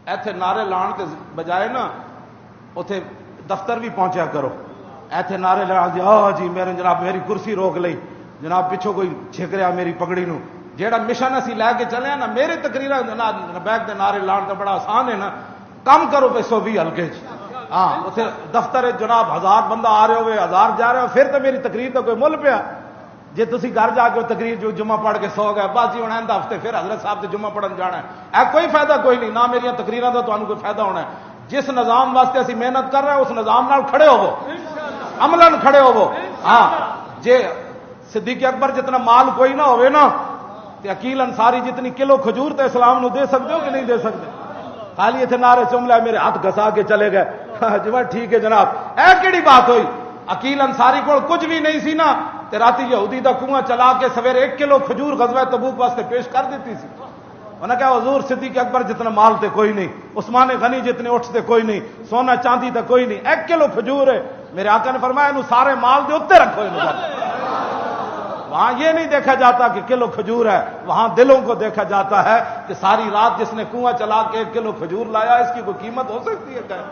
ایتھے نعرے لان کے بجائے نا اتنے دفتر بھی پہنچیا کرو. ایتھے نعرے لا دی جی میرے جناب میری کرسی روک لئی جناب پچھوں کوئی چھک رہا میری پگڑی نو. جیڑا مشن اسی لے کے چلے نا میرے تقریر بیک دے نعرے لان تو بڑا آسان ہے نا. کم کرو پہ 120 ہلکے ہاں اتنے دفتر جناب 1000 بندہ آ رہے ہوئے 1000 جا رہے ہو پھر تو میری تقریر کا کوئی مل پیا. جی تھی گھر جا کے تقریر جو جمعہ پڑھ کے سو گئے بس جی ہوں آئندہ ہفتے پھر حضرت صاحب سے جمعہ پڑھن جانا ہے. کوئی فائدہ کوئی نہیں نہ میری تقریراں کا تمہیں کوئی فائدہ ہونا ہے. جس نظام واسطے اسی محنت کر رہے ہیں اس نظام نال کھڑے ہوو عملاً کھڑے ہوو. ہاں جی صدیق اکبر جتنا مال کوئی نہ ہوئے نا تے عقیل انصاری جتنی کلو کھجور تے اسلام نو دے سکتے ہو کہ نہیں دے سکتے. خالی اتنے نعرے چملا میرے ہاتھ گھسا کے چلے گئے. جی ٹھیک ہے جناب اے کیڑی بات ہوئی. عقیل انصاری کو کچھ بھی نہیں سی نا تے راتی یہودی دا کنواں چلا کے سویرے 1 کلو کھجور غزوہ تبوک واسطے پیش کر دیتی سی. انہوں نے کہا حضور صدیق اکبر جتنا مال تے کوئی نہیں عثمان غنی جتنے اٹھتے کوئی نہیں سونا چاندی تے کوئی نہیں 1 کلو کھجور ہے. میرے آقا نے فرمایا انہوں سارے مال دے اتنے رکھو. وہاں یہ نہیں دیکھا جاتا کہ کلو کھجور ہے وہاں دلوں کو دیکھا جاتا ہے کہ ساری رات جس نے کنواں چلا کے 1 کلو کھجور لایا اس کی کوئی قیمت ہو سکتی ہے کیا.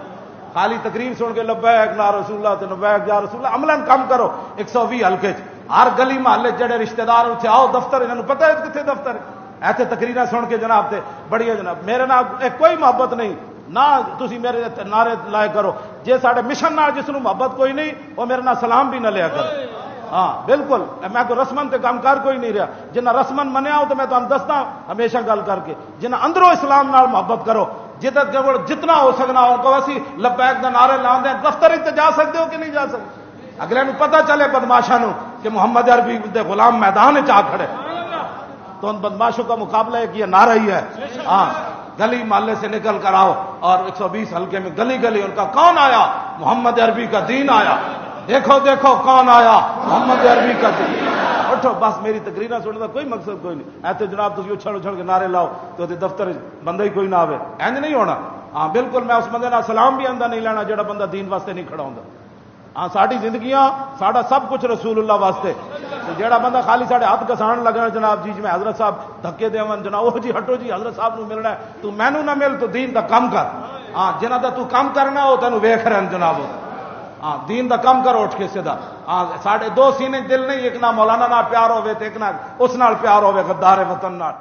خالی تقریر سن کے لبیک یا رسول اللہ تے لبیک یا رسول اللہ عملاً کم کرو. 120 ہلکے ہر گلی محلے جڑے رشتہ دار اتنے آؤ دفتر انہوں پتہ ہے کتنے دفتر ایسے تقریراں سن کے جناب تے بڑی جناب میرے نال کوئی محبت نہیں نہ تسی میرے نعرے لائے کرو. جے ساڈے مشن نال جس نوں محبت کوئی نہیں وہ میرے نال سلام بھی نہ لیا کرو. ہاں بالکل میں کوئی رسمن تے کام کر کوئی نہیں رہا. جنہ رسمن منیا ہو تو میں تمہیں دستا ہمیشہ گل کر کے جنہ اندروں اسلام نال محبت کرو جتنا ہو سکنا ان کو اسی لبیک دا نعرے لاؤں دیں دفتر تے جا سکتے ہو کہ نہیں جا سکتے. اگلے نو پتہ چلے بدماشاں نو کہ محمد عربی دے غلام میدان چ آ کھڑے تو ان بدماشوں کا مقابلہ ایک یہ نعرہ ہی ہے. ہاں گلی محلے سے نکل کر آؤ اور 120 حلقے میں گلی گلی ان کا کون آیا محمد عربی کا دین آیا. دیکھو دیکھو کون آیا محمد عربی کا دین. اٹھو بس میری تقریراں سننے کا کوئی مقصد کوئی نہیں. ایسے جناب تھی اچھل اچھل کے نعرے لاؤ تو دفتر بندہ ہی کوئی نہ آئے اینج نہیں ہونا. ہاں بالکل میں اس بندے نال سلام بھی آندہ نہیں لینا جڑا بندہ دین واسطے نہیں کھڑا ہوندا. ہاں ساری زندگیاں ساڈا سب کچھ رسول اللہ واسطے. جیڑا بندہ خالی ساڈے ہاتھ گسان لگنا جناب جی میں حضرت صاحب دھکے دیون جناب وہ جی ہٹو جی حضرت صاحب نو ملنا ہے تو مینوں نہ مل تو دین دا کم کر. ہاں جنہ دا تو کم کرنا وہ تینوں ویکھ رہے ہیں جناب. ہاں دین دا کم کرو اٹھ کے سیدھا. ہاں ساڈے 2 سینے دل نہیں ایک نہ مولانا نال پیار ہوے تے ایک نہ اس نال پیار ہوے غدار وطن نال.